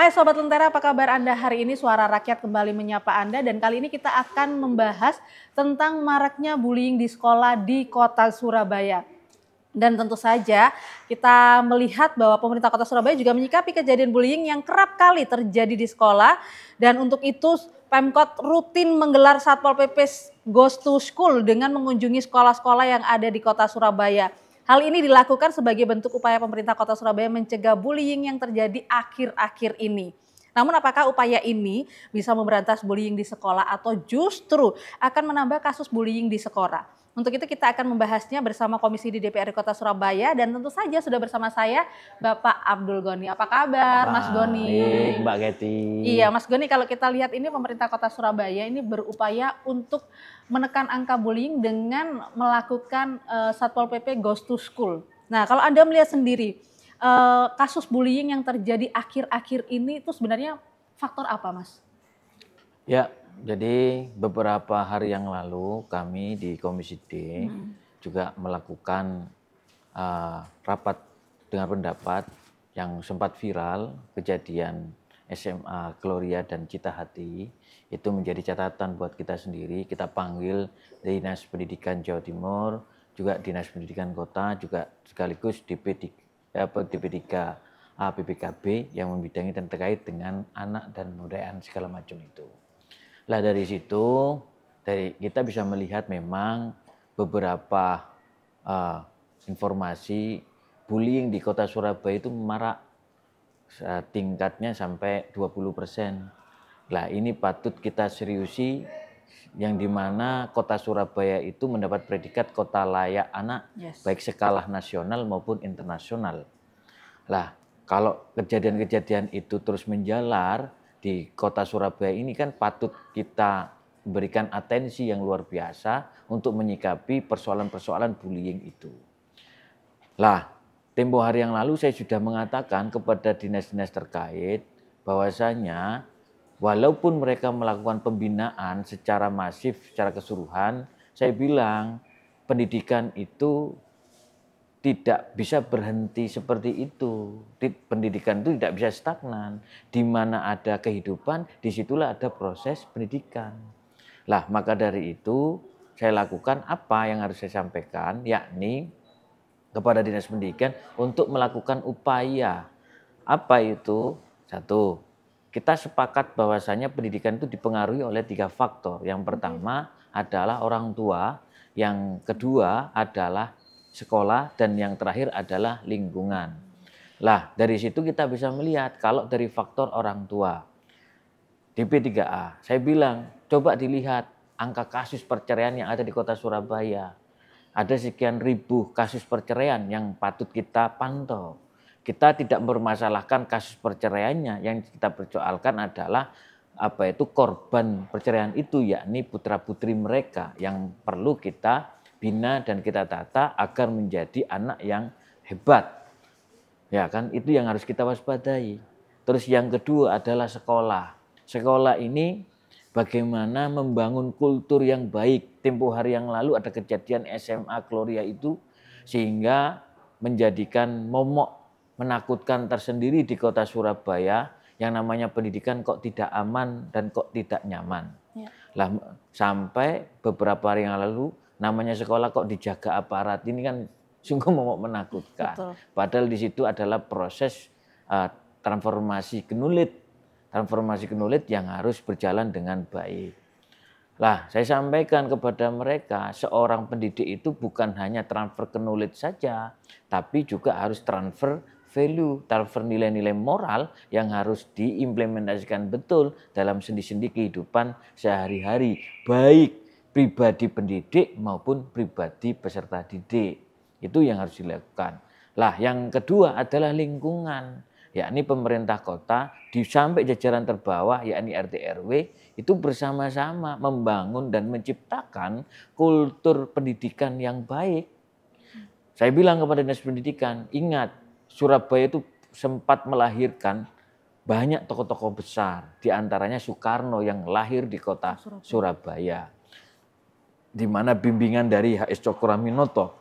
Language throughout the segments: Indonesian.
Hai Sobat Lentera, apa kabar Anda hari ini? Suara Rakyat kembali menyapa Anda dan kali ini kita akan membahas tentang maraknya bullying di sekolah di kota Surabaya. Dan tentu saja kita melihat bahwa pemerintah kota Surabaya juga menyikapi kejadian bullying yang kerap kali terjadi di sekolah. Dan untuk itu Pemkot rutin menggelar Satpol PP Goes to School dengan mengunjungi sekolah-sekolah yang ada di kota Surabaya. Hal ini dilakukan sebagai bentuk upaya pemerintah kota Surabaya mencegah bullying yang terjadi akhir-akhir ini. Namun apakah upaya ini bisa memberantas bullying di sekolah atau justru akan menambah kasus bullying di sekolah? Untuk itu kita akan membahasnya bersama Komisi di DPRD Kota Surabaya dan tentu saja sudah bersama saya Bapak Abdul Goni. Apa kabar Mas Goni? Baik Mbak Getty. Iya Mas Goni, kalau kita lihat ini pemerintah Kota Surabaya ini berupaya untuk menekan angka bullying dengan melakukan Satpol PP Goes to School. Nah kalau Anda melihat sendiri kasus bullying yang terjadi akhir-akhir ini itu sebenarnya faktor apa Mas? Ya, jadi beberapa hari yang lalu kami di Komisi D juga melakukan rapat dengan pendapat yang sempat viral kejadian SMA Gloria dan Cita Hati. Itu menjadi catatan buat kita sendiri. Kita panggil Dinas Pendidikan Jawa Timur, juga Dinas Pendidikan Kota, juga sekaligus DP3A BPKB yang membidangi dan terkait dengan anak dan kebudayaan segala macam itu. Lah dari situ kita bisa melihat memang beberapa informasi bullying di kota Surabaya itu marak, tingkatnya sampai 20%. Lah ini patut kita seriusi, yang dimana kota Surabaya itu mendapat predikat kota layak anak, baik skala nasional maupun internasional. Lah kalau kejadian-kejadian itu terus menjalar di kota Surabaya ini kan patut kita berikan atensi yang luar biasa untuk menyikapi persoalan-persoalan bullying itu. Lah, tempo hari yang lalu saya sudah mengatakan kepada dinas-dinas terkait bahwasanya walaupun mereka melakukan pembinaan secara masif, secara keseluruhan, saya bilang pendidikan itu tidak bisa berhenti seperti itu. Pendidikan itu tidak bisa stagnan. Di mana ada kehidupan, disitulah ada proses pendidikan. Lah, maka dari itu saya lakukan apa yang harus saya sampaikan, yakni kepada Dinas Pendidikan untuk melakukan upaya. Apa itu? Satu, kita sepakat bahwasanya pendidikan itu dipengaruhi oleh 3 faktor. Yang pertama adalah orang tua, yang kedua adalah sekolah, dan yang terakhir adalah lingkungan. Lah dari situ kita bisa melihat kalau dari faktor orang tua, DP3A, saya bilang coba dilihat angka kasus perceraian yang ada di kota Surabaya. Ada sekian ribu kasus perceraian yang patut kita pantau. Kita tidak mempermasalahkan kasus perceraiannya, yang kita persoalkan adalah korban perceraian itu, yakni putra-putri mereka yang perlu kita bina dan kita tata agar menjadi anak yang hebat. Ya kan, itu yang harus kita waspadai. Terus yang kedua adalah sekolah. Sekolah ini bagaimana membangun kultur yang baik. Tempo hari yang lalu ada kejadian SMA Gloria itu sehingga menjadikan momok menakutkan tersendiri di kota Surabaya, yang namanya pendidikan kok tidak aman dan kok tidak nyaman. Ya. Lah sampai beberapa hari yang lalu namanya sekolah kok dijaga aparat, ini kan sungguh momok menakutkan. Betul. Padahal di situ adalah proses transformasi kenulit yang harus berjalan dengan baik. Lah saya sampaikan kepada mereka, seorang pendidik itu bukan hanya transfer kenulit saja, tapi juga harus transfer value, transfer nilai-nilai moral yang harus diimplementasikan betul dalam sendi-sendi kehidupan sehari-hari, baik pribadi pendidik maupun pribadi peserta didik. Itu yang harus dilakukan. Lah yang kedua adalah lingkungan, yakni pemerintah kota sampai jajaran terbawah, yakni RT RW, itu bersama-sama membangun dan menciptakan kultur pendidikan yang baik. Saya bilang kepada Dinas Pendidikan, ingat Surabaya itu sempat melahirkan banyak tokoh-tokoh besar, diantaranya Soekarno yang lahir di kota Surabaya. Di mana bimbingan dari HS Cokroaminoto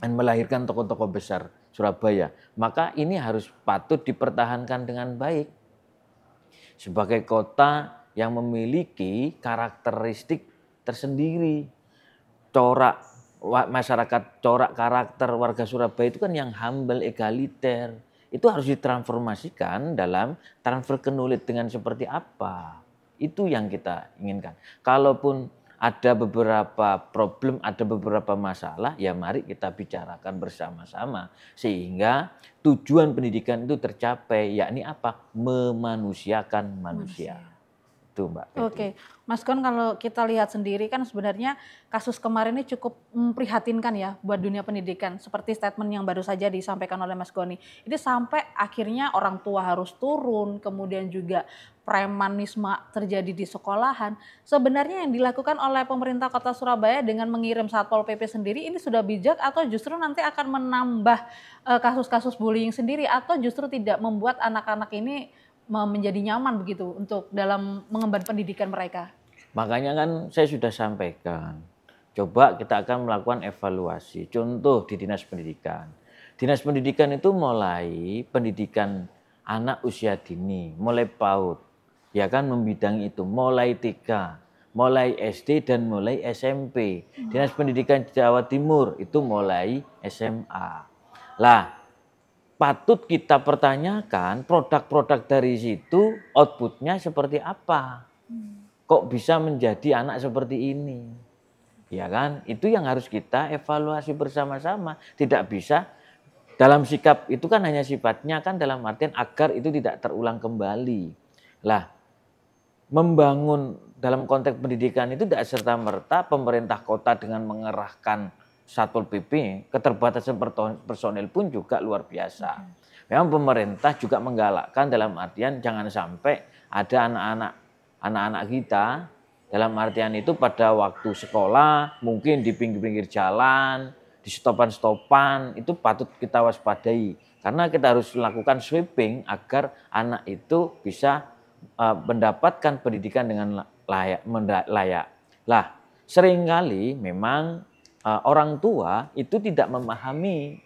dan melahirkan tokoh-tokoh besar Surabaya. Maka ini harus patut dipertahankan dengan baik. sebagai kota yang memiliki karakteristik tersendiri. Corak masyarakat, corak karakter warga Surabaya itu kan yang humble, egaliter. Itu harus ditransformasikan dalam transfer knowledge dengan seperti apa. Itu yang kita inginkan. Kalaupun ada beberapa problem, ada beberapa masalah, ya mari kita bicarakan bersama-sama. Sehingga tujuan pendidikan itu tercapai, yakni apa? Memanusiakan manusia. Itu Mbak Betty. Oke, Mas Gon, kalau kita lihat sendiri kan sebenarnya kasus kemarin ini cukup memprihatinkan ya buat dunia pendidikan. Seperti statement yang baru saja disampaikan oleh Mas Goni. Ini sampai akhirnya orang tua harus turun, kemudian juga premanisme terjadi di sekolahan. Sebenarnya yang dilakukan oleh pemerintah Kota Surabaya dengan mengirim Satpol PP sendiri ini sudah bijak atau justru nanti akan menambah kasus-kasus bullying sendiri, atau justru tidak membuat anak-anak ini menjadi nyaman begitu untuk dalam mengemban pendidikan mereka? Makanya kan saya sudah sampaikan, coba kita akan melakukan evaluasi. Contoh di Dinas Pendidikan. Dinas Pendidikan itu mulai pendidikan anak usia dini, mulai PAUD, ya kan, membidangi itu, mulai TK, mulai SD dan mulai SMP. Dinas Pendidikan Jawa Timur itu mulai SMA. Lah, patut kita pertanyakan produk-produk dari situ outputnya seperti apa. Kok bisa menjadi anak seperti ini? Ya kan? Itu yang harus kita evaluasi bersama-sama. Tidak bisa dalam sikap itu kan hanya sifatnya kan dalam artian agar itu tidak terulang kembali. Lah, membangun dalam konteks pendidikan itu tidak serta-merta pemerintah kota dengan mengerahkan Satpol PP, keterbatasan personel pun juga luar biasa. Memang pemerintah juga menggalakkan dalam artian jangan sampai ada anak-anak kita dalam artian itu pada waktu sekolah mungkin di pinggir-pinggir jalan, di stopan-stopan itu patut kita waspadai. Karena kita harus melakukan sweeping agar anak itu bisa mendapatkan pendidikan dengan layak. Lah, seringkali memang orang tua itu tidak memahami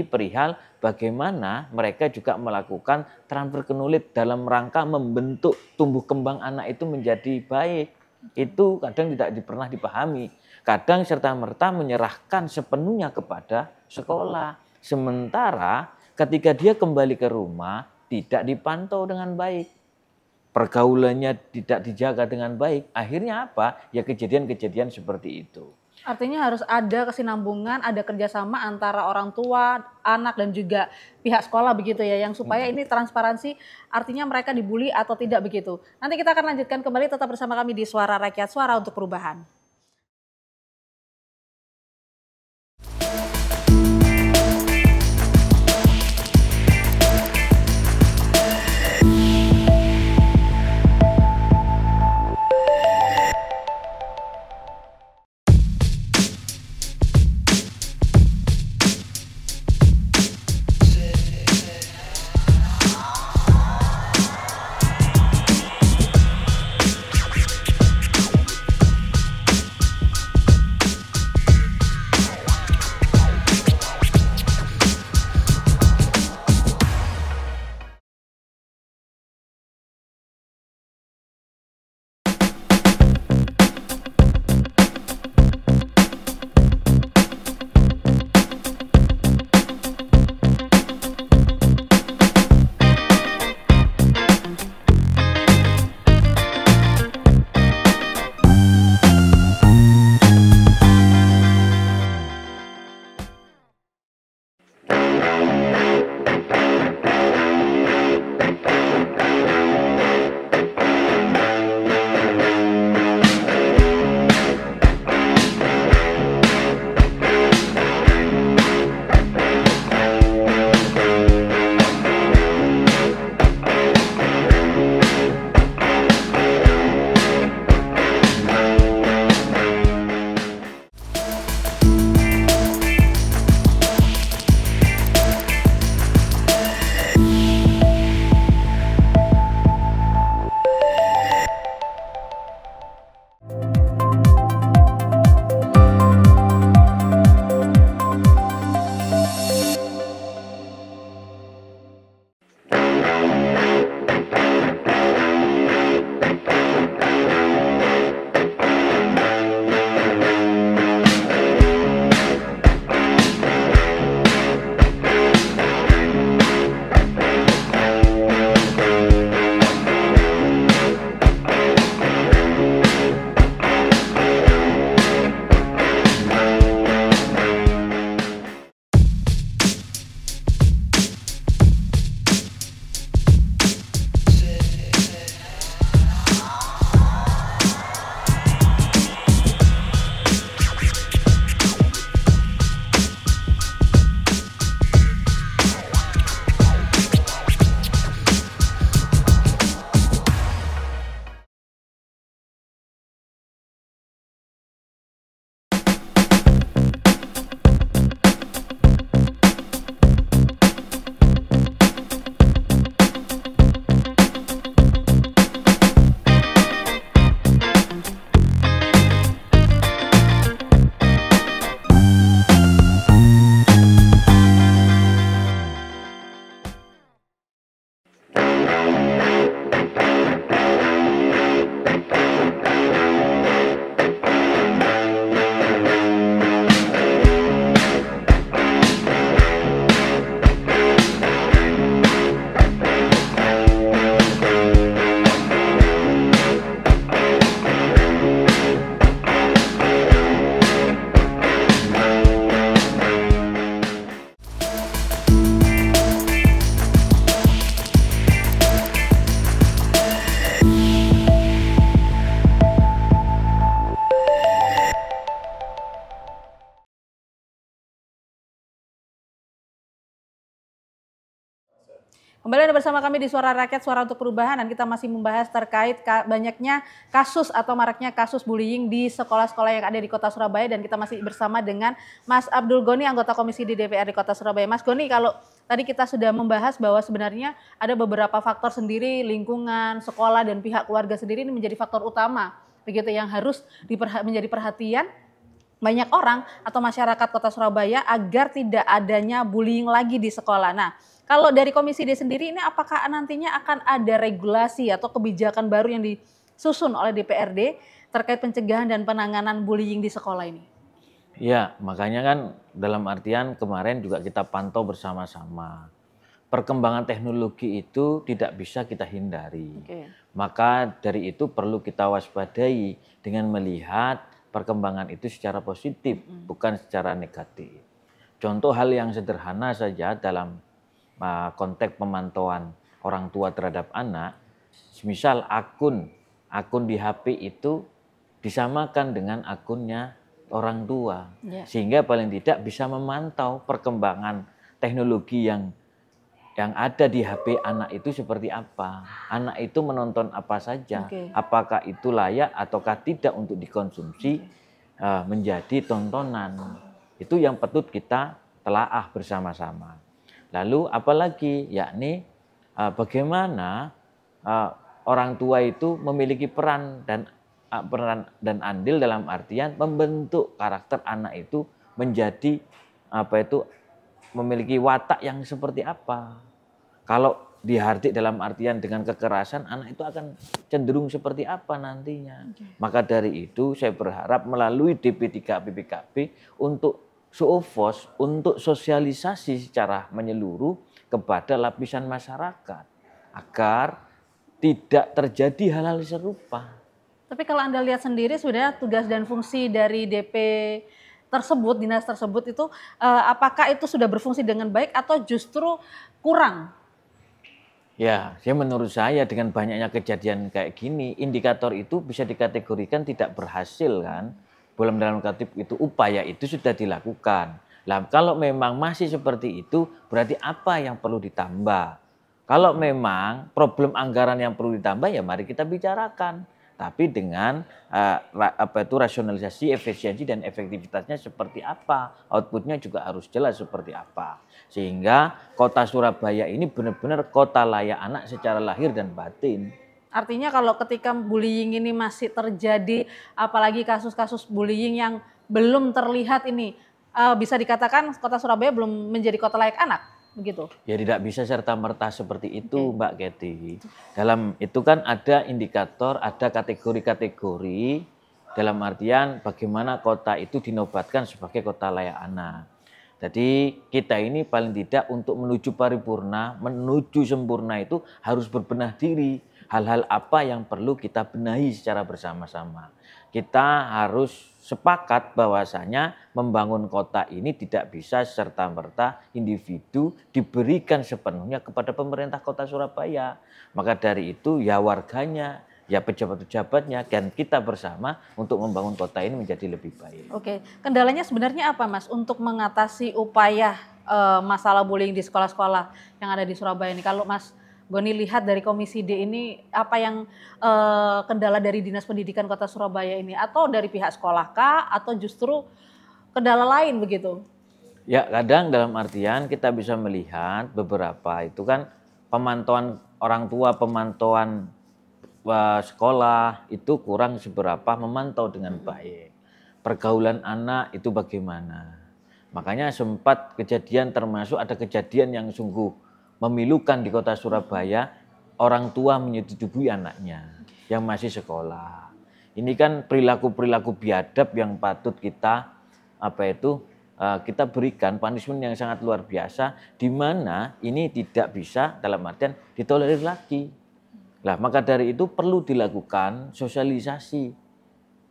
perihal bagaimana mereka juga melakukan transfer knowledge dalam rangka membentuk tumbuh kembang anak itu menjadi baik. Itu kadang tidak pernah dipahami. Kadang serta-merta menyerahkan sepenuhnya kepada sekolah. Sementara ketika dia kembali ke rumah tidak dipantau dengan baik. Pergaulannya tidak dijaga dengan baik. Akhirnya apa? Ya kejadian-kejadian seperti itu. Artinya harus ada kesinambungan, ada kerjasama antara orang tua, anak, dan juga pihak sekolah begitu ya, yang supaya ini transparansi, artinya mereka dibully atau tidak begitu. Nanti kita akan lanjutkan kembali, tetap bersama kami di Suara Rakyat, Suara untuk Perubahan. Kembali Anda bersama kami di Suara Rakyat, Suara untuk Perubahan, dan kita masih membahas terkait banyaknya kasus atau maraknya kasus bullying di sekolah-sekolah yang ada di Kota Surabaya, dan kita masih bersama dengan Mas Abdul Goni, anggota Komisi di DPRD Kota Surabaya. Mas Goni, kalau tadi kita sudah membahas bahwa sebenarnya ada beberapa faktor sendiri, lingkungan, sekolah, dan pihak keluarga sendiri ini menjadi faktor utama begitu yang harus menjadi perhatian banyak orang atau masyarakat Kota Surabaya agar tidak adanya bullying lagi di sekolah. Nah, kalau dari Komisi D sendiri ini apakah nantinya akan ada regulasi atau kebijakan baru yang disusun oleh DPRD terkait pencegahan dan penanganan bullying di sekolah ini? Ya, makanya kan dalam artian kemarin juga kita pantau bersama-sama. Perkembangan teknologi itu tidak bisa kita hindari. Maka dari itu perlu kita waspadai dengan melihat perkembangan itu secara positif, bukan secara negatif. Contoh hal yang sederhana saja dalam konteks pemantauan orang tua terhadap anak, misal akun di HP itu disamakan dengan akunnya orang tua, sehingga paling tidak bisa memantau perkembangan teknologi yang ada di HP anak itu seperti apa, anak itu menonton apa saja, apakah itu layak ataukah tidak untuk dikonsumsi menjadi tontonan. Itu yang patut kita telaah bersama-sama. Lalu apalagi, yakni bagaimana orang tua itu memiliki peran dan andil dalam artian membentuk karakter anak itu menjadi memiliki watak yang seperti apa. Kalau dihardik dalam artian dengan kekerasan, anak itu akan cenderung seperti apa nantinya. Maka dari itu saya berharap melalui DP3 PPKB untuk SOFOS, untuk sosialisasi secara menyeluruh kepada lapisan masyarakat agar tidak terjadi hal-hal serupa. Tapi kalau Anda lihat sendiri sebenarnya tugas dan fungsi dari DP tersebut, dinas tersebut itu apakah itu sudah berfungsi dengan baik atau justru kurang? Ya, menurut saya dengan banyaknya kejadian kayak gini, indikator itu bisa dikategorikan tidak berhasil kan. Dalam kutip itu upaya itu sudah dilakukan. Nah, kalau memang masih seperti itu, berarti apa yang perlu ditambah? Kalau memang problem anggaran yang perlu ditambah, ya mari kita bicarakan. Tapi dengan rasionalisasi, efisiensi dan efektivitasnya seperti apa, outputnya juga harus jelas seperti apa. Sehingga Kota Surabaya ini benar-benar kota layak anak secara lahir dan batin. Artinya kalau ketika bullying ini masih terjadi, apalagi kasus-kasus bullying yang belum terlihat ini, bisa dikatakan Kota Surabaya belum menjadi kota layak anak, begitu? Ya tidak bisa serta-merta seperti itu, Mbak Kety. Dalam itu kan ada indikator, ada kategori-kategori, dalam artian bagaimana kota itu dinobatkan sebagai kota layak anak. Jadi kita ini paling tidak untuk menuju paripurna, menuju sempurna itu harus berbenah diri. Hal-hal apa yang perlu kita benahi secara bersama-sama. Kita harus sepakat bahwasanya membangun kota ini tidak bisa serta-merta individu diberikan sepenuhnya kepada pemerintah Kota Surabaya. Maka dari itu ya warganya, ya pejabat-pejabatnya dan kita bersama untuk membangun kota ini menjadi lebih baik. Oke, kendalanya sebenarnya apa Mas untuk mengatasi upaya masalah bullying di sekolah-sekolah yang ada di Surabaya ini? Kalau Mas Goni lihat dari Komisi D ini apa yang kendala dari Dinas Pendidikan Kota Surabaya ini, atau dari pihak sekolah kah atau justru kendala lain begitu? Ya kadang dalam artian kita bisa melihat beberapa itu kan pemantauan orang tua, pemantauan sekolah itu kurang seberapa memantau dengan baik. Pergaulan anak itu bagaimana? Makanya sempat kejadian, termasuk ada kejadian yang sungguh memilukan di Kota Surabaya, orang tua menyetujui anaknya yang masih sekolah. Ini kan perilaku-perilaku biadab yang patut kita kita berikan punishment yang sangat luar biasa, di mana ini tidak bisa dalam artian ditolerir lagi. Nah, maka dari itu perlu dilakukan sosialisasi.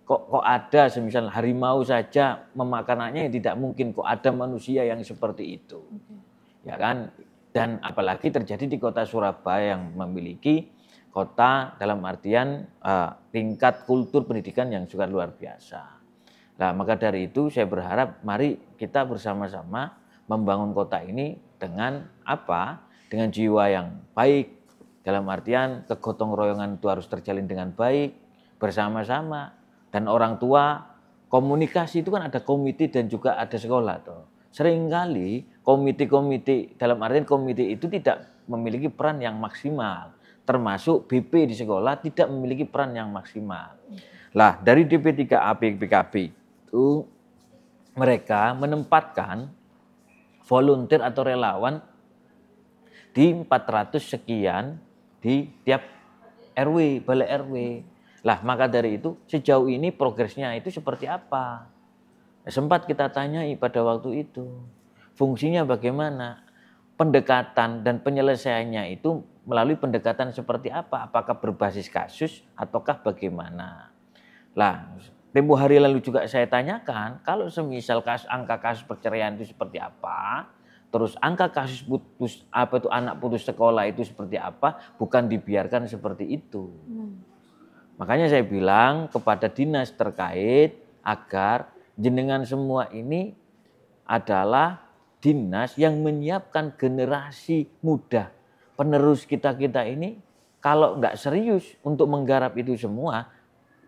Kok ada semisal harimau saja memakan anaknya, tidak mungkin kok ada manusia yang seperti itu. Ya kan? Dan apalagi terjadi di Kota Surabaya yang memiliki kota dalam artian tingkat kultur pendidikan yang juga luar biasa. Nah, maka dari itu saya berharap mari kita bersama-sama membangun kota ini dengan apa? dengan jiwa yang baik, dalam artian kegotong royongan itu harus terjalin dengan baik, bersama-sama. Dan orang tua, komunikasi itu kan ada komite dan juga ada sekolah. Tuh. Seringkali komite-komite, dalam artian komite itu tidak memiliki peran yang maksimal. Termasuk BP di sekolah tidak memiliki peran yang maksimal. Lah dari DP3A PKB itu mereka menempatkan volunteer atau relawan di 400 sekian di tiap RW, balai RW. Lah maka dari itu sejauh ini progresnya itu seperti apa? Sempat kita tanyai pada waktu itu. Fungsinya bagaimana? Pendekatan dan penyelesaiannya itu melalui pendekatan seperti apa? Apakah berbasis kasus ataukah bagaimana? Lah tempo hari lalu juga saya tanyakan, kalau semisal angka kasus perceraian itu seperti apa? Terus angka kasus putus anak putus sekolah itu seperti apa? Bukan dibiarkan seperti itu. Makanya saya bilang kepada dinas terkait agar jenengan semua ini adalah dinas yang menyiapkan generasi muda. Penerus kita-kita ini kalau nggak serius untuk menggarap itu semua,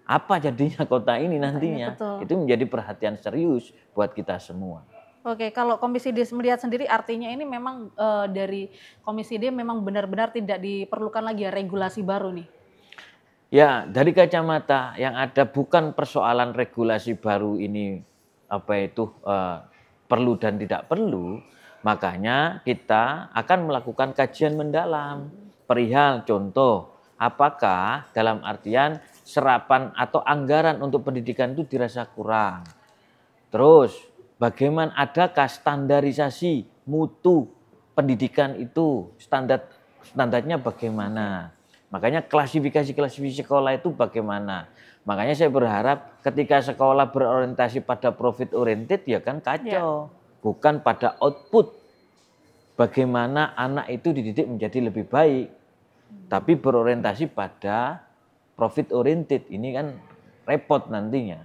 apa jadinya kota ini nantinya? Itu menjadi perhatian serius buat kita semua. Oke, kalau Komisi D melihat sendiri artinya ini memang dari Komisi D memang benar-benar tidak diperlukan lagi ya regulasi baru nih? Ya, dari kacamata yang ada bukan persoalan regulasi baru ini perlu dan tidak perlu, makanya kita akan melakukan kajian mendalam perihal contoh apakah dalam artian serapan atau anggaran untuk pendidikan itu dirasa kurang. Terus bagaimana adakah standarisasi mutu pendidikan itu, standarnya bagaimana? Makanya klasifikasi sekolah itu bagaimana? Makanya saya berharap ketika sekolah berorientasi pada profit oriented ya kan kacau. Bukan pada output. Bagaimana anak itu dididik menjadi lebih baik. Tapi berorientasi pada profit oriented. Ini kan repot nantinya.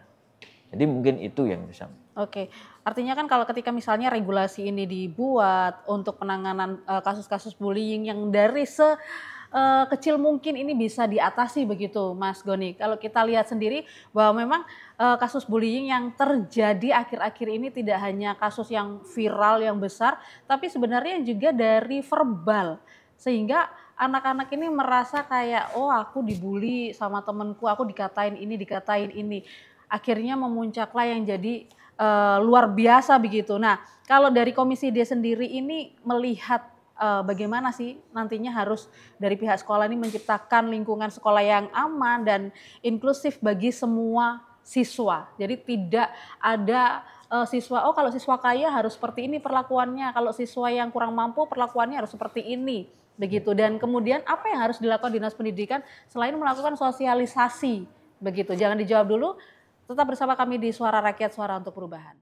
Jadi mungkin itu yang bisa. Oke, artinya kan kalau ketika misalnya regulasi ini dibuat untuk penanganan kasus-kasus bullying yang dari kecil mungkin ini bisa diatasi begitu Mas Goni. Kalau kita lihat sendiri bahwa memang kasus bullying yang terjadi akhir-akhir ini tidak hanya kasus yang viral yang besar, tapi sebenarnya juga dari verbal. Sehingga anak-anak ini merasa kayak, oh aku dibully sama temenku, aku dikatain ini. Akhirnya memuncaklah yang jadi luar biasa begitu. Nah, kalau dari Komisi D sendiri ini melihat bagaimana sih nantinya harus dari pihak sekolah ini menciptakan lingkungan sekolah yang aman dan inklusif bagi semua siswa. Jadi tidak ada siswa, oh kalau siswa kaya harus seperti ini perlakuannya, kalau siswa yang kurang mampu perlakuannya harus seperti ini. Begitu. Dan kemudian apa yang harus dilakukan Dinas Pendidikan selain melakukan sosialisasi begitu. Jangan dijawab dulu. Tetap bersama kami di Suara Rakyat, Suara untuk Perubahan.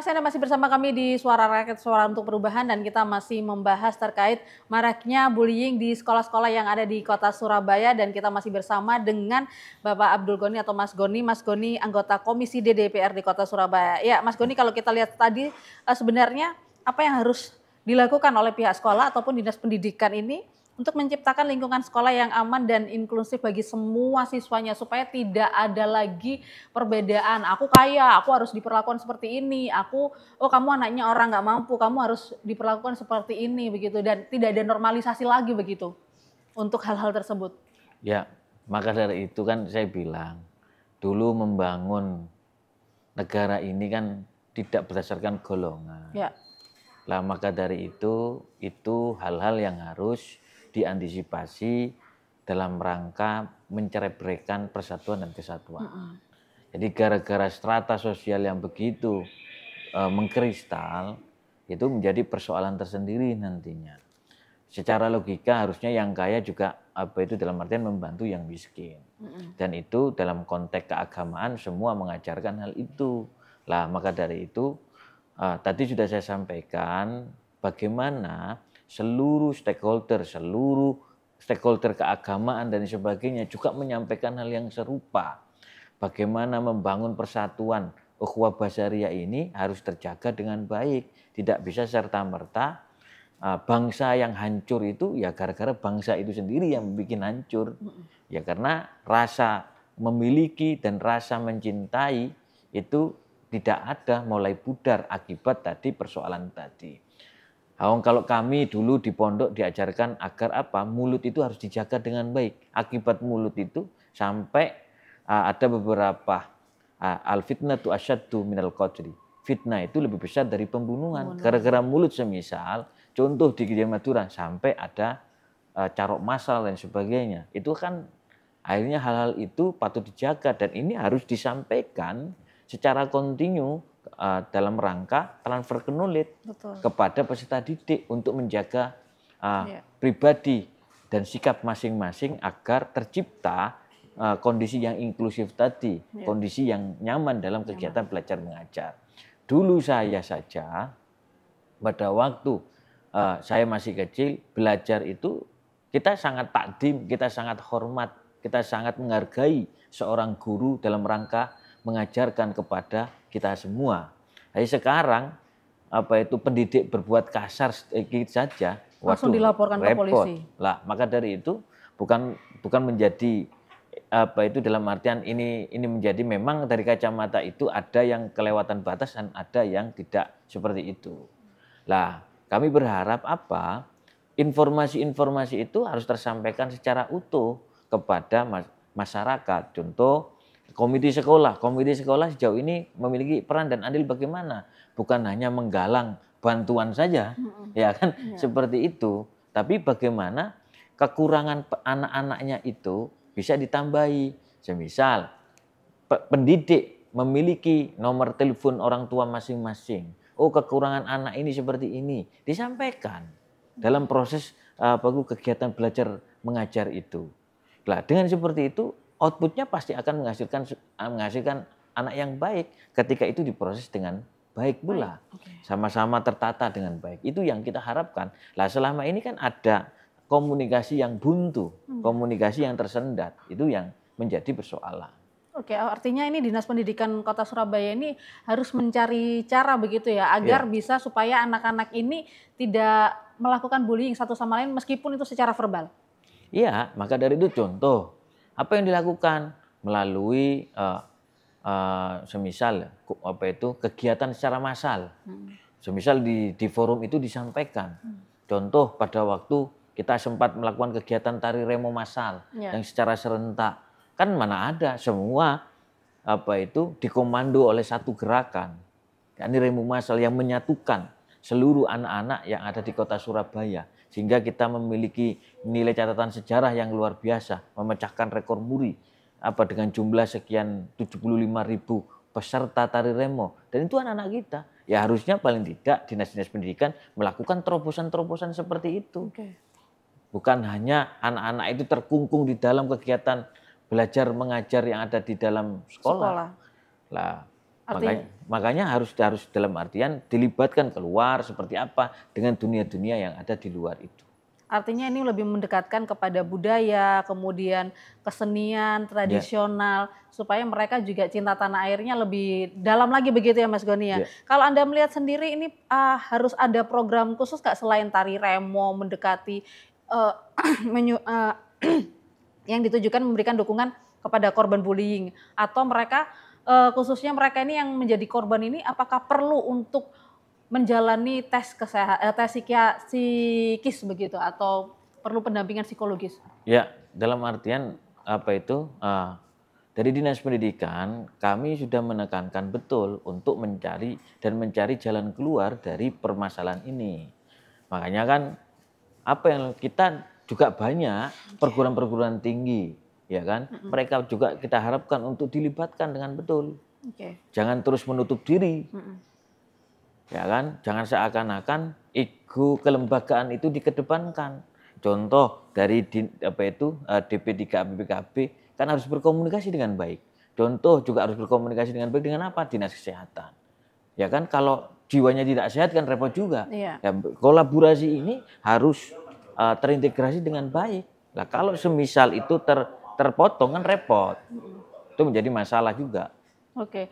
kasih Anda masih bersama kami di Suara Rakyat, Suara untuk Perubahan, dan kita masih membahas terkait maraknya bullying di sekolah-sekolah yang ada di kota Surabaya, dan kita masih bersama dengan Bapak Abdul Goni atau Mas Goni. Mas Goni anggota Komisi D DPR di kota Surabaya. Ya Mas Goni, kalau kita lihat tadi sebenarnya apa yang harus dilakukan oleh pihak sekolah ataupun dinas pendidikan ini untuk menciptakan lingkungan sekolah yang aman dan inklusif bagi semua siswanya, supaya tidak ada lagi perbedaan. Aku kaya, aku harus diperlakukan seperti ini. Kamu anaknya orang nggak mampu, kamu harus diperlakukan seperti ini begitu, dan tidak ada normalisasi lagi begitu untuk hal-hal tersebut. Ya, maka dari itu kan saya bilang dulu membangun negara ini kan tidak berdasarkan golongan. Ya. Lah maka dari itu hal-hal yang harus diantisipasi dalam rangka mencerebraikan persatuan dan kesatuan. Jadi gara-gara strata sosial yang begitu mengkristal, itu menjadi persoalan tersendiri nantinya. Secara logika harusnya yang kaya juga dalam artian membantu yang miskin. Dan itu dalam konteks keagamaan semua mengajarkan hal itu. Lah maka dari itu tadi sudah saya sampaikan bagaimana seluruh stakeholder keagamaan dan sebagainya juga menyampaikan hal yang serupa. Bagaimana membangun persatuan ukhuwah basyariah ini harus terjaga dengan baik. Tidak bisa serta-merta bangsa yang hancur itu ya gara-gara bangsa itu sendiri yang bikin hancur. Ya karena rasa memiliki dan rasa mencintai itu tidak ada, mulai pudar akibat tadi persoalan tadi. Kalau kami dulu di pondok diajarkan agar mulut itu harus dijaga dengan baik. Akibat mulut itu sampai ada beberapa al-fitnatu asyaddu minal qatli. Fitnah itu lebih besar dari pembunuhan. Gara-gara mulut semisal, contoh di Gajah Madura sampai ada carok massal dan sebagainya. Itu kan akhirnya hal-hal itu patut dijaga dan ini harus disampaikan secara kontinu dalam rangka transfer knowledge kepada peserta didik untuk menjaga pribadi dan sikap masing-masing agar tercipta kondisi yang inklusif tadi, kondisi yang nyaman dalam kegiatan belajar mengajar. Dulu saya saja pada waktu saya masih kecil belajar itu kita sangat takdim, kita sangat hormat, kita sangat menghargai seorang guru dalam rangka mengajarkan kepada kita semua. Jadi sekarang pendidik berbuat kasar sedikit saja, langsung dilaporkan repot ke polisi. Lah maka dari itu bukan menjadi dalam artian ini menjadi memang dari kacamata itu ada yang kelewatan batas dan ada yang tidak seperti itu. Lah kami berharap informasi-informasi itu harus tersampaikan secara utuh kepada masyarakat. Contoh komite sekolah sejauh ini memiliki peran dan andil bagaimana? Bukan hanya menggalang bantuan saja, ya kan? Seperti itu. Tapi bagaimana kekurangan anak-anaknya itu bisa ditambahi. Semisal pendidik memiliki nomor telepon orang tua masing-masing. Kekurangan anak ini seperti ini, disampaikan dalam proses kegiatan belajar mengajar itu. Nah, dengan seperti itu outputnya pasti akan menghasilkan anak yang baik ketika itu diproses dengan baik pula. Sama-sama tertata dengan baik. Itu yang kita harapkan. Lah selama ini kan ada komunikasi yang buntu, komunikasi yang tersendat. Itu yang menjadi persoalan. Oke, artinya ini Dinas Pendidikan Kota Surabaya ini harus mencari cara begitu ya, agar bisa supaya anak-anak ini tidak melakukan bullying satu sama lain meskipun itu secara verbal. Iya, maka dari itu contoh apa yang dilakukan melalui semisal kegiatan secara massal. Semisal di forum itu disampaikan. Contoh pada waktu kita sempat melakukan kegiatan tari remo massal yang secara serentak. Kan mana ada semua dikomando oleh satu gerakan. Ini remo massal yang menyatukan seluruh anak-anak yang ada di kota Surabaya. Sehingga kita memiliki nilai catatan sejarah yang luar biasa, memecahkan rekor muri dengan jumlah sekian 75.000 peserta tari remo. Dan itu anak-anak kita. Ya harusnya paling tidak dinas-dinas pendidikan melakukan terobosan-terobosan seperti itu. Bukan hanya anak-anak itu terkungkung di dalam kegiatan belajar mengajar yang ada di dalam sekolah. Lah, Makanya harus dalam artian dilibatkan keluar seperti apa dengan dunia-dunia yang ada di luar itu. Artinya ini lebih mendekatkan kepada budaya, kemudian kesenian, tradisional, supaya mereka juga cinta tanah airnya lebih dalam lagi begitu ya Mas Goni ya. Kalau Anda melihat sendiri ini harus ada program khusus nggak selain tari remo mendekati yang ditujukan memberikan dukungan kepada korban bullying, atau mereka khususnya mereka ini yang menjadi korban ini apakah perlu untuk menjalani tes kesehatan, tes psikis begitu, atau perlu pendampingan psikologis? Ya, dalam artian apa itu? Dari Dinas Pendidikan kami sudah menekankan betul untuk mencari jalan keluar dari permasalahan ini. Makanya kan apa yang kita juga banyak perguruan-perguruan tinggi, ya kan? Mereka juga kita harapkan untuk dilibatkan dengan betul. Jangan terus menutup diri. Ya kan, jangan seakan-akan ego kelembagaan itu dikedepankan. Contoh dari DP3 BPKB kan harus berkomunikasi dengan baik. Contoh juga harus berkomunikasi dengan baik dengan apa? Dinas Kesehatan. Ya kan, kalau jiwanya tidak sehat kan repot juga. Ya, kolaborasi ini harus terintegrasi dengan baik. Nah, kalau semisal itu terpotong kan repot. Itu menjadi masalah juga. Oke,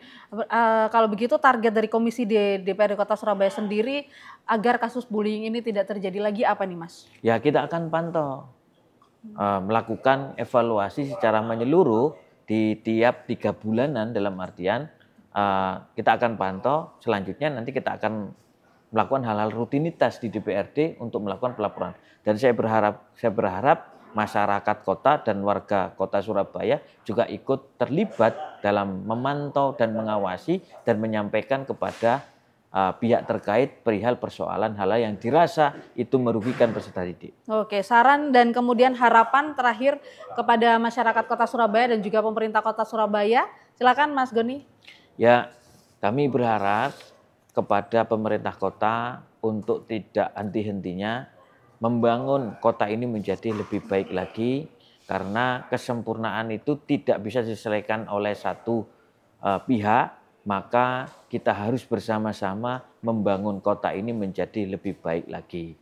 kalau begitu target dari Komisi DPRD Kota Surabaya sendiri agar kasus bullying ini tidak terjadi lagi apa nih Mas? Ya kita akan pantau, melakukan evaluasi secara menyeluruh di tiap 3 bulanan, dalam artian kita akan pantau, selanjutnya nanti kita akan melakukan hal-hal rutinitas di DPRD untuk melakukan pelaporan. Dan saya berharap masyarakat kota dan warga Kota Surabaya juga ikut terlibat dalam memantau dan mengawasi dan menyampaikan kepada pihak terkait perihal persoalan hal yang dirasa itu merugikan peserta didik. Oke, saran dan kemudian harapan terakhir kepada masyarakat Kota Surabaya dan juga pemerintah Kota Surabaya, silakan Mas Goni. Ya, kami berharap kepada pemerintah kota untuk tidak henti-hentinya membangun kota ini menjadi lebih baik lagi, karena kesempurnaan itu tidak bisa diselesaikan oleh satu pihak, maka kita harus bersama-sama membangun kota ini menjadi lebih baik lagi.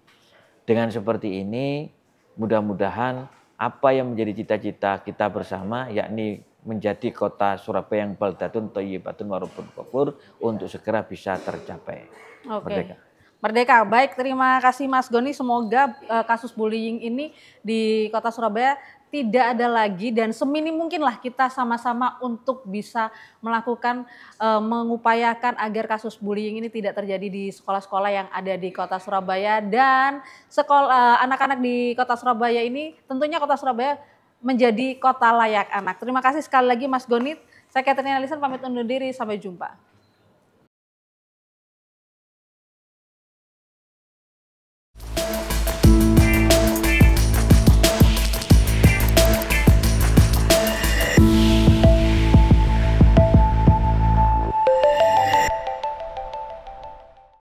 Dengan seperti ini, mudah-mudahan apa yang menjadi cita-cita kita bersama, yakni menjadi kota Surabaya yang baldatun thayyibatun warabun ghafur, untuk segera bisa tercapai. Merdeka. Merdeka, baik, terima kasih Mas Goni. Semoga kasus bullying ini di Kota Surabaya tidak ada lagi, dan seminim mungkinlah kita sama-sama untuk bisa melakukan, mengupayakan agar kasus bullying ini tidak terjadi di sekolah-sekolah yang ada di Kota Surabaya, dan anak-anak di Kota Surabaya ini tentunya Kota Surabaya menjadi kota layak anak. Terima kasih sekali lagi Mas Goni. Saya Katrina Lisan pamit undur diri, sampai jumpa.